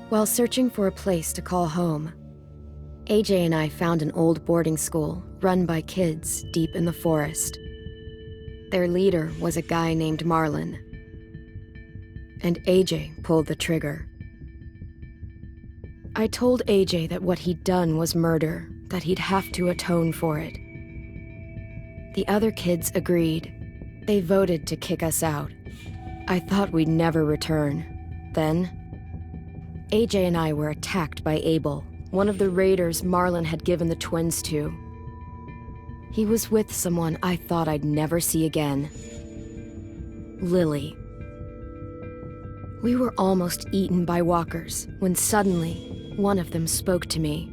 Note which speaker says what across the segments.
Speaker 1: While searching for a place to call home, AJ and I found an old boarding school run by kids deep in the forest. Their leader was a guy named Marlon, and AJ pulled the trigger. I told AJ that what he'd done was murder, that he'd have to atone for it. The other kids agreed. They voted to kick us out. I thought we'd never return. Then, AJ and I were attacked by Abel, one of the raiders Marlon had given the twins to. He was with someone I thought I'd never see again. Lily. We were almost eaten by walkers when suddenly one of them spoke to me.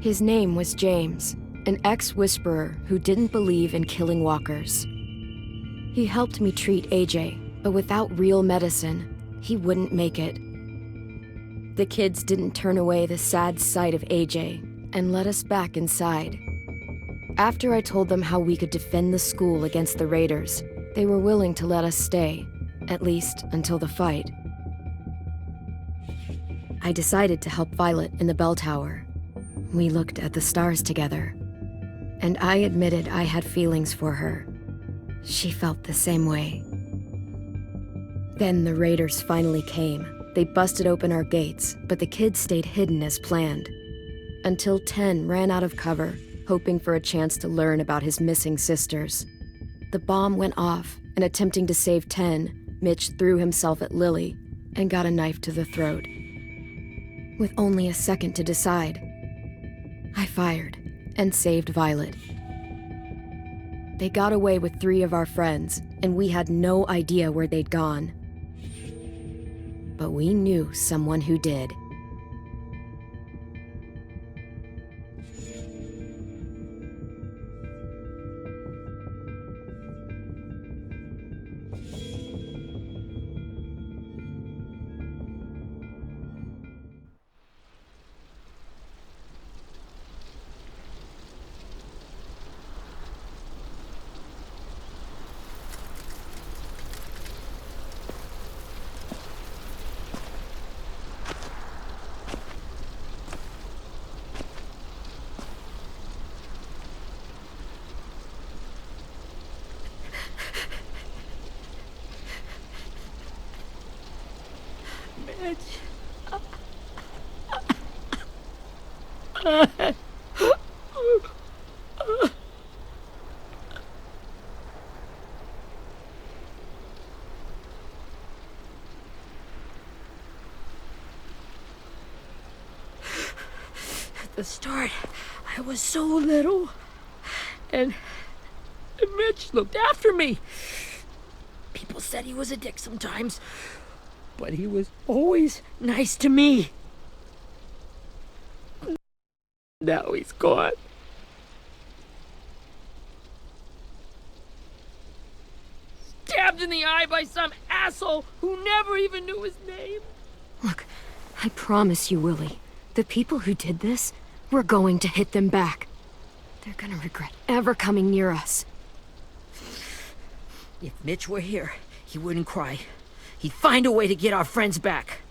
Speaker 1: His name was James, an ex-whisperer who didn't believe in killing walkers. He helped me treat AJ, but without real medicine, he wouldn't make it. The kids didn't turn away the sad sight of AJ and let us back inside. After I told them how we could defend the school against the raiders, they were willing to let us stay, at least until the fight. I decided to help Violet in the bell tower. We looked at the stars together, and I admitted I had feelings for her. She felt the same way. Then the raiders finally came. They busted open our gates, but the kids stayed hidden as planned. Until Ten ran out of cover, hoping for a chance to learn about his missing sisters. The bomb went off, and attempting to save Ten, Mitch threw himself at Lily and got a knife to the throat. With only a second to decide, I fired and saved Violet. They got away with 3 of our friends, and we had no idea where they'd gone. But we knew someone who did.
Speaker 2: At the start, I was so little, and Mitch looked after me. People said he was a dick sometimes, but he was always nice to me. Now he's gone. Stabbed in the eye by some asshole who never even knew his name.
Speaker 1: Look, I promise you, Willie, the people who did this, we're going to hit them back. They're gonna regret ever coming near us.
Speaker 2: If Mitch were here, he wouldn't cry. He'd find a way to get our friends back.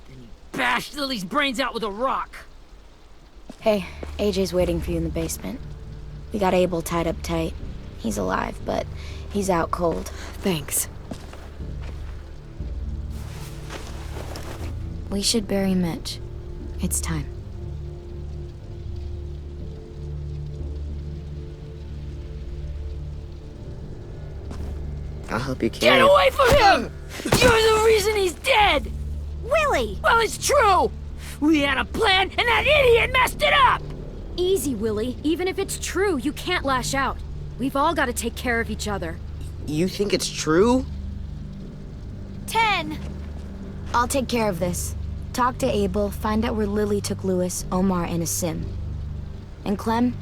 Speaker 2: Then he'd bash Lily's brains out with a rock.
Speaker 3: Hey, AJ's waiting for you in the basement. We got Abel tied up tight. He's alive, but he's out cold.
Speaker 1: Thanks.
Speaker 3: We should bury Mitch. It's time.
Speaker 4: I'll help you carry
Speaker 2: Get away from him! You're the reason he's dead!
Speaker 3: Willie!
Speaker 2: Well, it's true! We had a plan, and that idiot messed it up!
Speaker 1: Easy, Willie. Even if it's true, you can't lash out. We've all got to take care of each other.
Speaker 4: You think it's true?
Speaker 3: 10! I'll take care of this. Talk to Abel, find out where Lily took Lewis, Omar, and Asim. And Clem,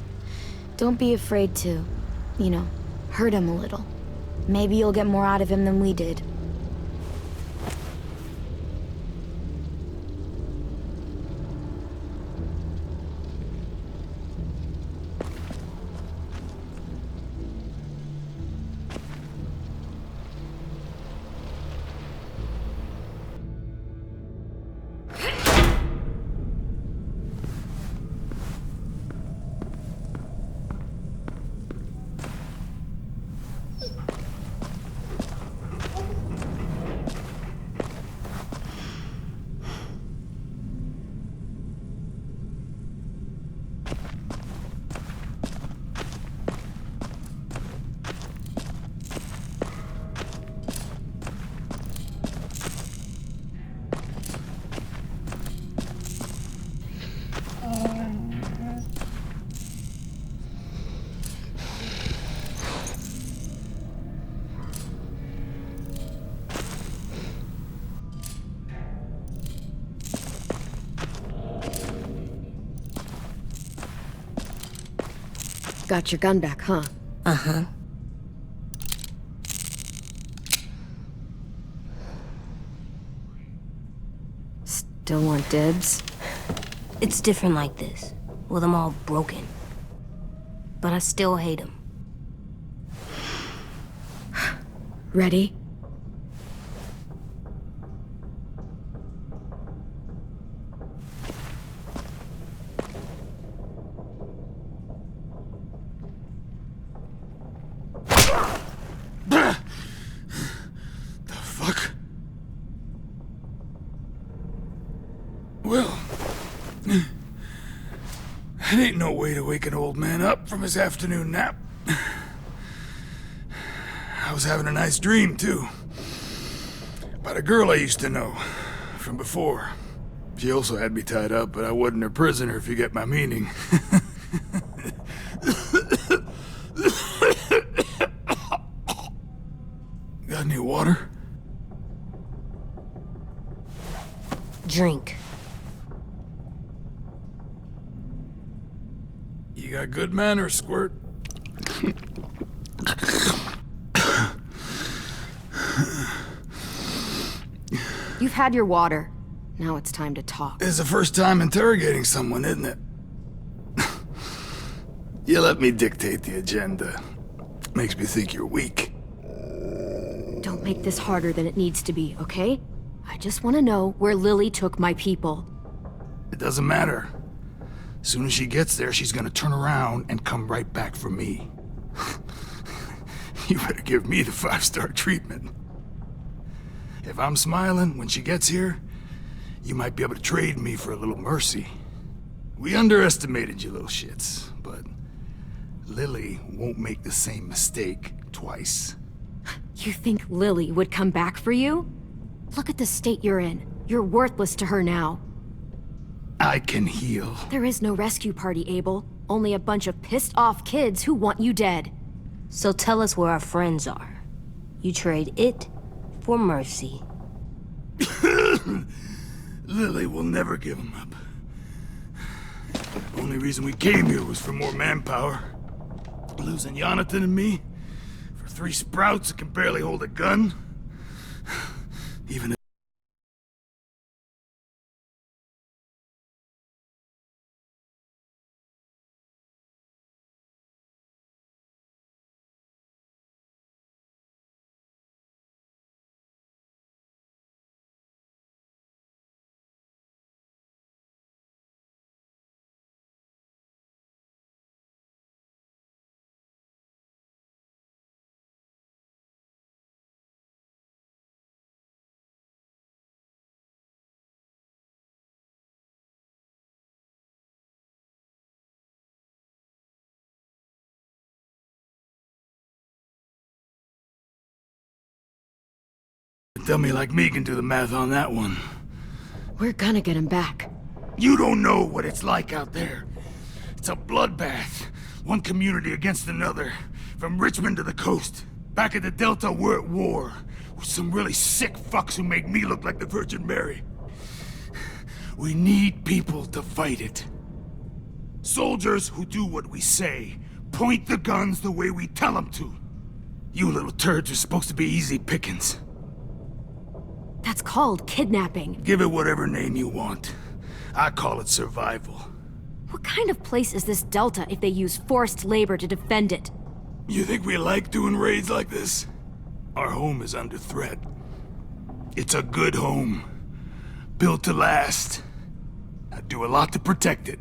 Speaker 3: don't be afraid to, hurt him a little. Maybe you'll get more out of him than we did.
Speaker 1: Got your gun back, huh?
Speaker 5: Uh-huh.
Speaker 1: Still want dibs?
Speaker 5: It's different like this, with them all broken. But I still hate them.
Speaker 1: Ready?
Speaker 6: The fuck? Well, that ain't no way to wake an old man up from his afternoon nap. I was having a nice dream, too. About a girl I used to know from before. She also had me tied up, but I wasn't her prisoner, if you get my meaning. Got any water?
Speaker 5: Drink.
Speaker 6: You got good manners, Squirt.
Speaker 1: You've had your water. Now it's time to talk.
Speaker 6: It's the first time interrogating someone, isn't it? You let me dictate the agenda. Makes me think you're weak.
Speaker 1: Don't make this harder than it needs to be, okay? I just want to know where Lily took my people.
Speaker 6: It doesn't matter. As soon as she gets there, she's gonna turn around and come right back for me. You better give me the 5-star treatment. If I'm smiling when she gets here, you might be able to trade me for a little mercy. We underestimated you little shits, but Lily won't make the same mistake twice.
Speaker 1: You think Lily would come back for you? Look at the state you're in. You're worthless to her now.
Speaker 6: I can heal.
Speaker 1: There is no rescue party, Abel. Only a bunch of pissed-off kids who want you dead.
Speaker 5: So tell us where our friends are. You trade it for mercy.
Speaker 6: Lily will never give him up. Only reason we came here was for more manpower. Losing Jonathan and me for 3 sprouts that can barely hold a gun. Even if a dummy like me can do the math on that one.
Speaker 1: We're gonna get him back.
Speaker 6: You don't know what it's like out there. It's a bloodbath. One community against another. From Richmond to the coast. Back at the Delta, we're at war. With some really sick fucks who make me look like the Virgin Mary. We need people to fight it. Soldiers who do what we say. Point the guns the way we tell them to. You little turds are supposed to be easy pickings.
Speaker 1: That's called kidnapping.
Speaker 6: Give it whatever name you want. I call it survival.
Speaker 1: What kind of place is this Delta if they use forced labor to defend it?
Speaker 6: You think we like doing raids like this? Our home is under threat. It's a good home. Built to last. I do a lot to protect it.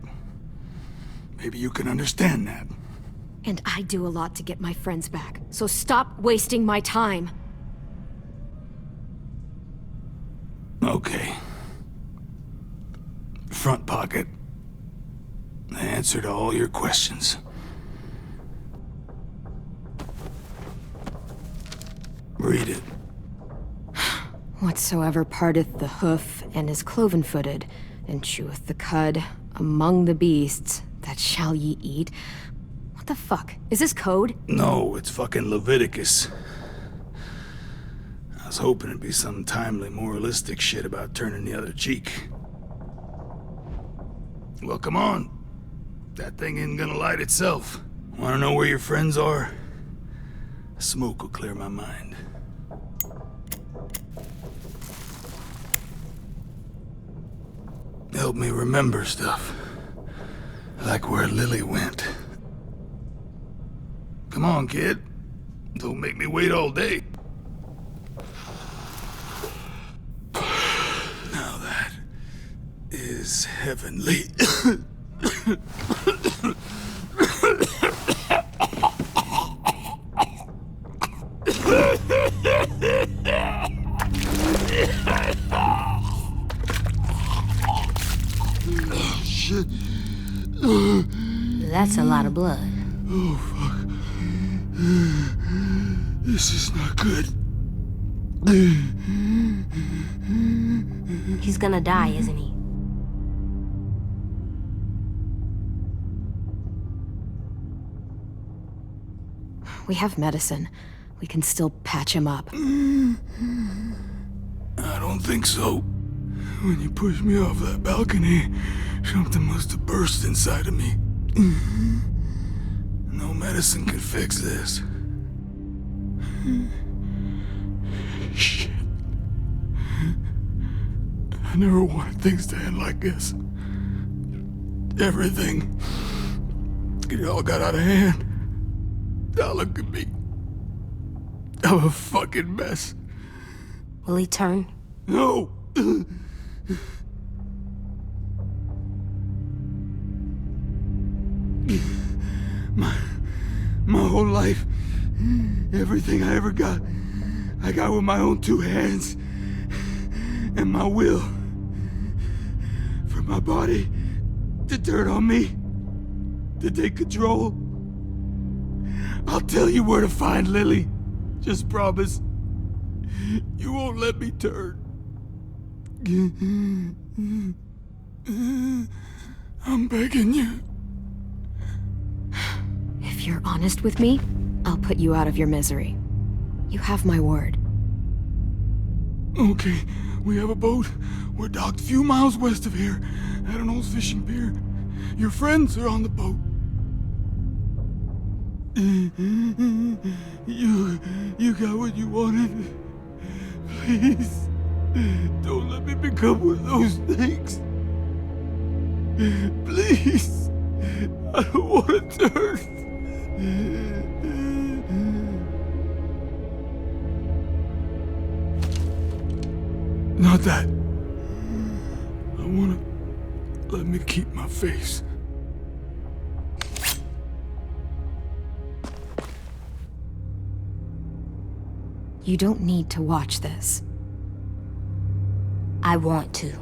Speaker 6: Maybe you can understand that.
Speaker 1: And I do a lot to get my friends back. So stop wasting my time.
Speaker 6: Okay. Front pocket. The answer to all your questions. Read it.
Speaker 1: Whatsoever parteth the hoof and is cloven-footed, and cheweth the cud among the beasts, that shall ye eat. What the fuck? Is this code?
Speaker 6: No, it's fucking Leviticus. I was hoping it'd be some timely, moralistic shit about turning the other cheek. Well, come on. That thing isn't gonna light itself. Wanna know where your friends are? A smoke will clear my mind. Help me remember stuff. Like where Lily went. Come on, kid. Don't make me wait all day. Now that is heavenly. Shit.
Speaker 5: That's a lot of blood.
Speaker 6: Oh, fuck. This is not good.
Speaker 5: He's gonna die, isn't he?
Speaker 1: We have medicine. We can still patch him up.
Speaker 6: I don't think so. When you pushed me off that balcony, something must have burst inside of me. No medicine could fix this. Shit. I never wanted things to end like this. Everything. It all got out of hand. Now look at me. I'm a fucking mess.
Speaker 5: Will he turn?
Speaker 6: No! My whole life, everything I ever got, I got with my own two hands and my will. For my body to turn on me, to take control. I'll tell you where to find Lily. Just promise. You won't let me turn. I'm begging you.
Speaker 1: If you're honest with me, I'll put you out of your misery. You have my word.
Speaker 6: Okay, we have a boat. We're docked a few miles west of here at an old fishing pier. Your friends are on the boat. You got what you wanted. Please, don't let me become one of those things. Please, I don't want to turn. Not that. I wanna let me keep my face.
Speaker 1: You don't need to watch this.
Speaker 5: I want to.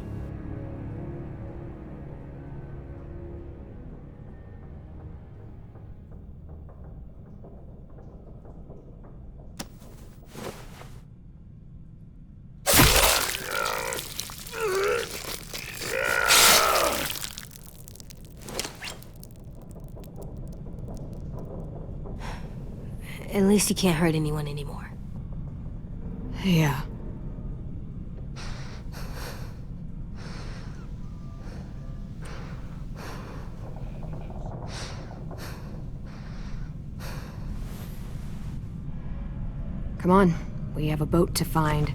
Speaker 5: At least he can't hurt anyone anymore.
Speaker 1: Yeah. Come on, we have a boat to find.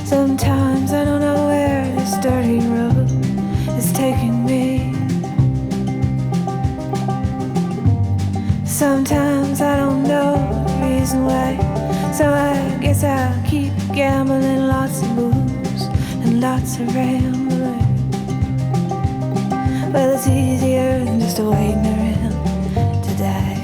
Speaker 7: Sometimes I don't know where this dirty road is taking me. Sometimes I don't know the reason why, so I guess I'll keep gambling, lots of moves and lots of rambling. Well, it's easier than just waiting around to die.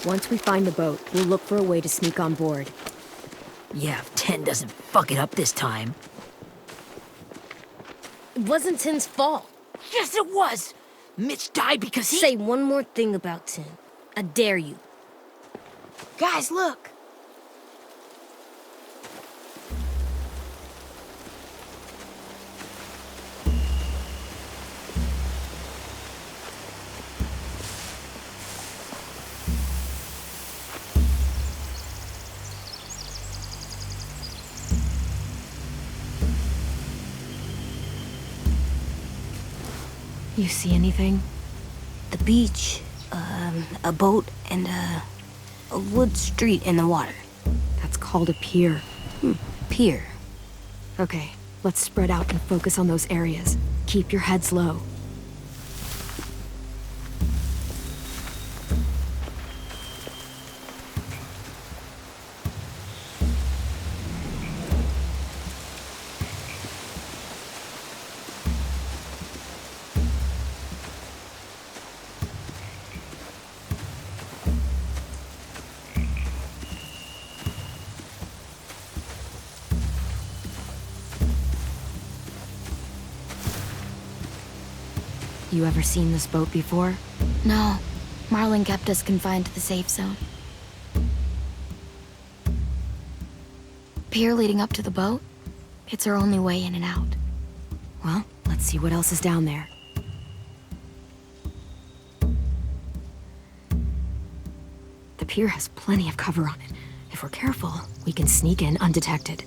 Speaker 1: Once we find the boat, we'll look for a way to sneak on board.
Speaker 2: Yeah, if 10 doesn't fuck it up this time.
Speaker 5: It wasn't Tin's fault.
Speaker 2: Yes, it was! Mitch died because he...
Speaker 5: Say one more thing about Tin. I dare you.
Speaker 3: Guys, look!
Speaker 1: You see anything?
Speaker 5: The beach, a boat, and a wood street in the water.
Speaker 1: That's called a pier.
Speaker 5: Pier.
Speaker 1: Okay, let's spread out and focus on those areas. Keep your heads low. You ever seen this boat before?
Speaker 3: No, Marlin kept us confined to the safe zone. Pier leading up to the boat? It's our only way in and out.
Speaker 1: Well, let's see what else is down there. The pier has plenty of cover on it. If we're careful, we can sneak in undetected.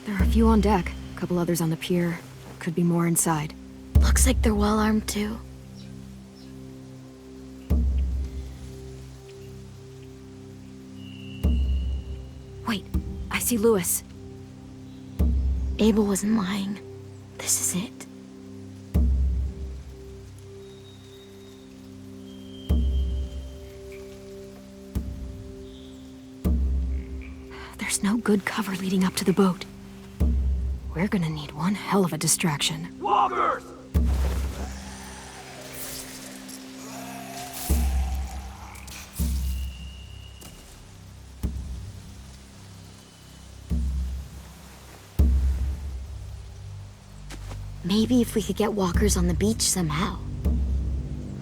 Speaker 1: There are a few on deck. Couple others on the pier. Could be more inside.
Speaker 3: Looks like they're well armed too.
Speaker 1: Wait, I see Lewis.
Speaker 3: Abel wasn't lying. This is it.
Speaker 1: There's no good cover leading up to the boat. We're gonna need one hell of a distraction.
Speaker 6: Walkers!
Speaker 3: Maybe if we could get walkers on the beach somehow.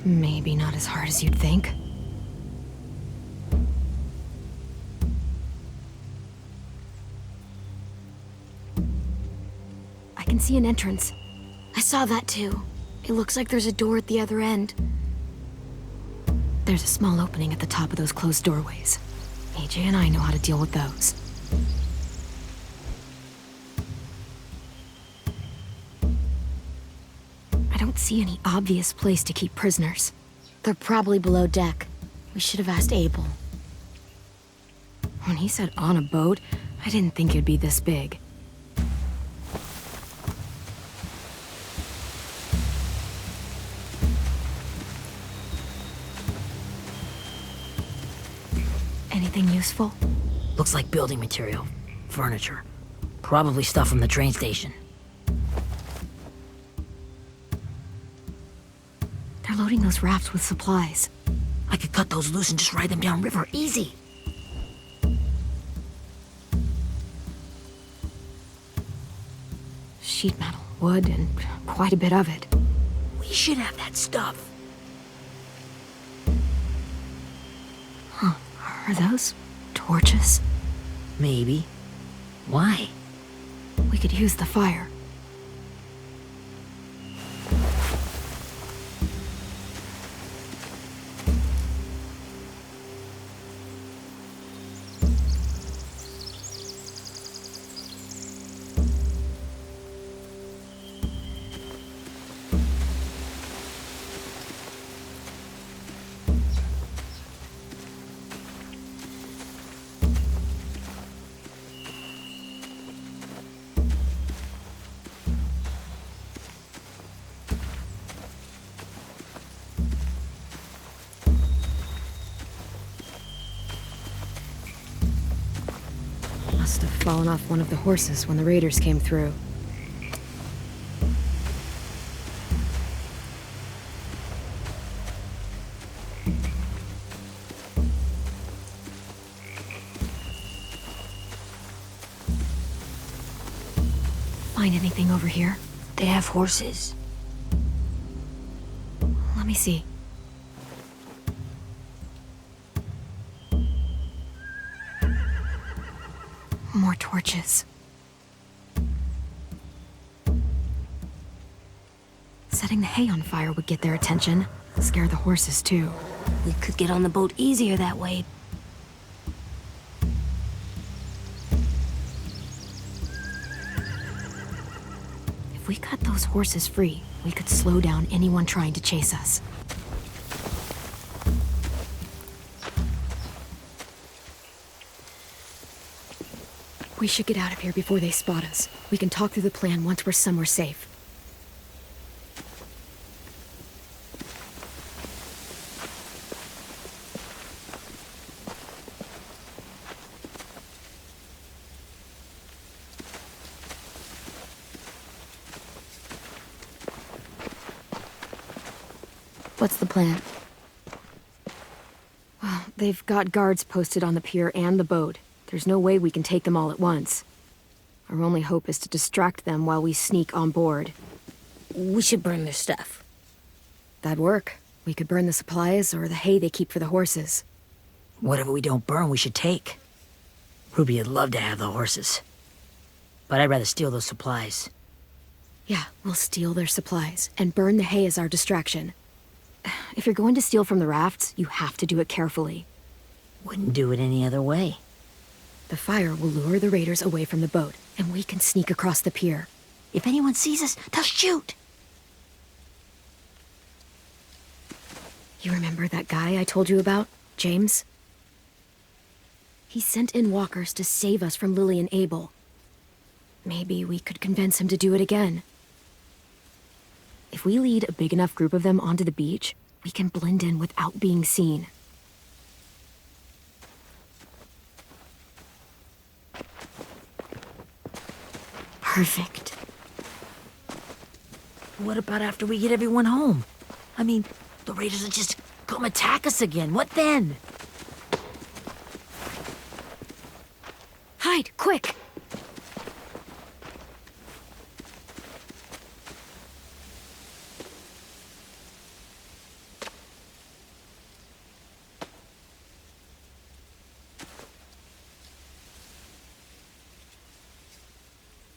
Speaker 1: Maybe not as hard as you'd think. I can see an entrance.
Speaker 3: I saw that too. It looks like there's a door at the other end.
Speaker 1: There's a small opening at the top of those closed doorways. AJ and I know how to deal with those. I don't see any obvious place to keep prisoners.
Speaker 3: They're probably below deck. We should have asked Abel.
Speaker 1: When he said on a boat, I didn't think it'd be this big. Anything useful?
Speaker 2: Looks like building material. Furniture. Probably stuff from the train station.
Speaker 1: They're loading those rafts with supplies.
Speaker 2: I could cut those loose and just ride them downriver. Easy.
Speaker 1: Sheet metal, wood, and quite a bit of it.
Speaker 2: We should have that stuff.
Speaker 1: Are those torches?
Speaker 2: Maybe. Why?
Speaker 1: We could use the fire. Must have fallen off one of the horses when the raiders came through. find anything over here.
Speaker 5: They have horses.
Speaker 1: Let me see. More torches. Setting the hay on fire would get their attention. Scare the horses, too.
Speaker 5: We could get on the boat easier that way.
Speaker 1: If we cut those horses free, we could slow down anyone trying to chase us. We should get out of here before they spot us. We can talk through the plan once we're somewhere safe.
Speaker 3: What's the plan?
Speaker 1: Well, they've got guards posted on the pier and the boat. There's no way we can take them all at once. Our only hope is to distract them while we sneak on board.
Speaker 5: We should burn their stuff.
Speaker 1: That'd work. We could burn the supplies or the hay they keep for the horses.
Speaker 2: Whatever we don't burn, we should take. Ruby would love to have the horses. But I'd rather steal those supplies.
Speaker 1: Yeah, we'll steal their supplies and burn the hay as our distraction. If you're going to steal from the rafts, you have to do it carefully.
Speaker 2: Wouldn't do it any other way.
Speaker 1: The fire will lure the raiders away from the boat, and we can sneak across the pier.
Speaker 2: If anyone sees us, they'll shoot.
Speaker 1: You remember that guy I told you about, James? He sent in walkers to save us from Lily and Abel. Maybe we could convince him to do it again. If we lead a big enough group of them onto the beach, we can blend in without being seen. Perfect.
Speaker 2: What about after we get everyone home? I mean, the raiders will just come attack us again. What then?
Speaker 1: Hide, quick!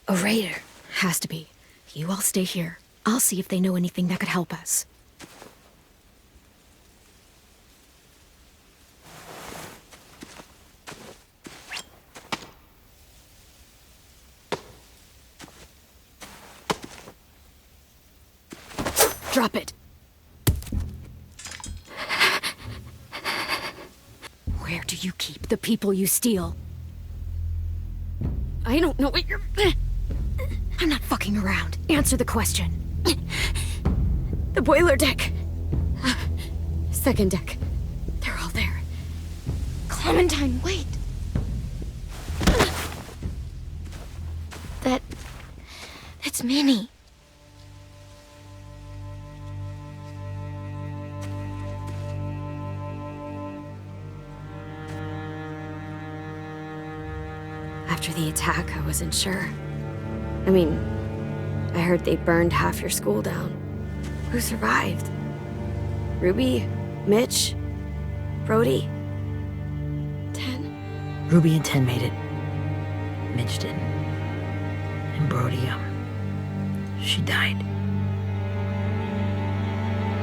Speaker 1: A raider. Has to be. You all stay here. I'll see if they know anything that could help us. Drop it. Where do you keep the people you steal? I don't know what you're... I'm not fucking around. Answer the question. The boiler deck. Second deck. They're all there. Clementine, wait.
Speaker 3: That's Minnie.
Speaker 1: After the attack, I wasn't sure. I mean, I heard they burned half your school down. Who survived? Ruby? Mitch? Brody? 10?
Speaker 2: Ruby and 10 made it. Mitch didn't. And Brody, she died.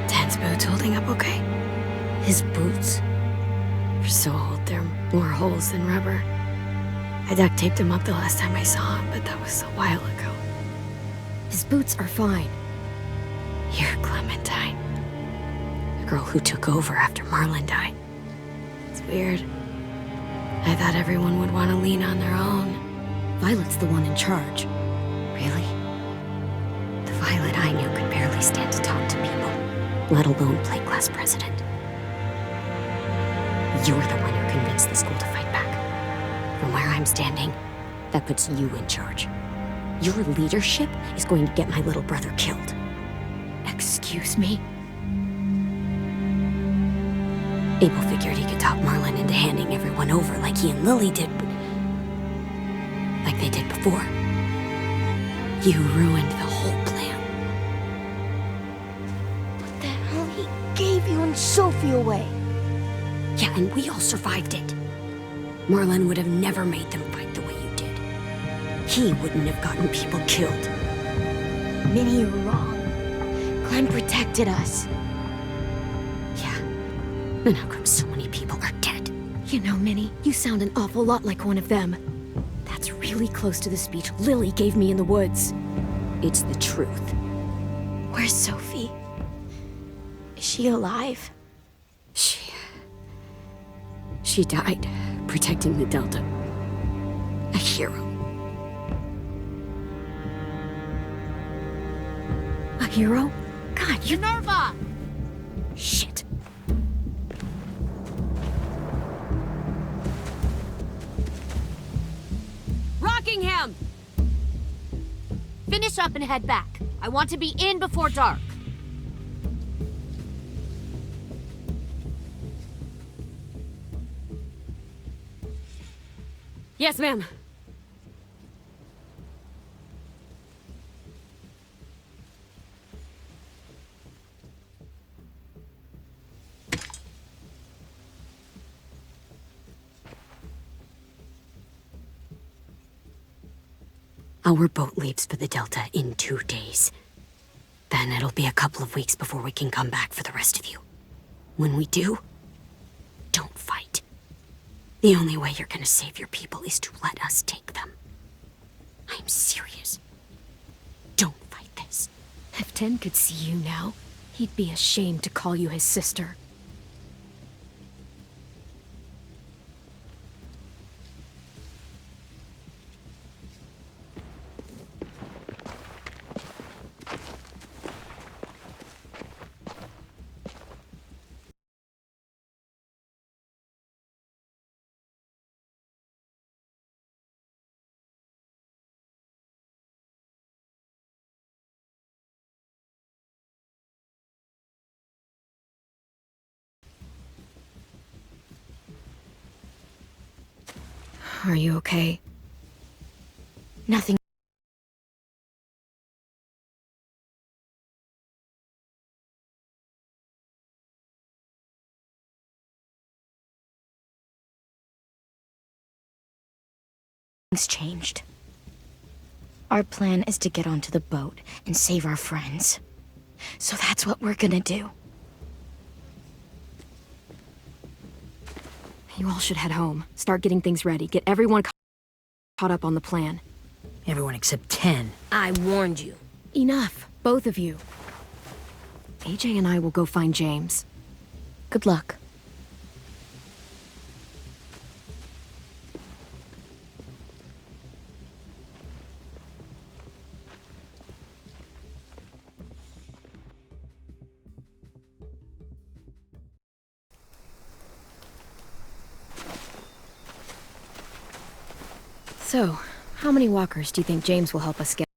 Speaker 1: 10's boots holding up okay?
Speaker 5: His boots?
Speaker 1: They're so old, there are more holes than rubber. I duct taped him up the last time I saw him, but that was a while ago. His boots are fine. You're Clementine. The girl who took over after Marlon died. It's weird. I thought everyone would want to lean on their own. Violet's the one in charge. Really? The Violet I knew could barely stand to talk to people, let alone play class president. You're the one who convinced the school to fight back. From where I'm standing, that puts you in charge. Your leadership is going to get my little brother killed. Excuse me? Abel figured he could talk Marlon into handing everyone over like he and Lily did, like they did before. You ruined the whole plan.
Speaker 3: The hell he gave you and Sophie away.
Speaker 1: Yeah, and we all survived it. Merlin would have never made them fight the way you did. He wouldn't have gotten people killed.
Speaker 3: Minnie, you're wrong. Clem protected us.
Speaker 1: Yeah. Then how come so many people are dead?
Speaker 8: You know, Minnie, you sound an awful lot like one of them. That's really close to the speech Lily gave me in the woods.
Speaker 1: It's the truth.
Speaker 3: Where's Sophie? Is she alive?
Speaker 1: She died protecting the Delta. A hero.
Speaker 8: A hero? God, you...
Speaker 5: Minerva!
Speaker 1: Shit.
Speaker 5: Rockingham! Finish up and head back. I want to be in before dark.
Speaker 1: Yes, ma'am. Our boat leaves for the Delta in 2 days. Then it'll be a couple of weeks before we can come back for the rest of you. When we do, don't fight. The only way you're gonna save your people is to let us take them. I'm serious. Don't fight this.
Speaker 8: If Ten could see you now, he'd be ashamed to call you his sister.
Speaker 1: Are you okay?
Speaker 3: Nothing. Things changed. Our plan is to get onto the boat and save our friends. So that's what we're gonna do.
Speaker 8: You all should head home. Start getting things ready. Get everyone caught up on the plan.
Speaker 2: Everyone except 10.
Speaker 5: I warned you.
Speaker 8: Enough, both of you. AJ and I will go find James.
Speaker 3: Good luck.
Speaker 8: So, how many walkers do you think James will help us get?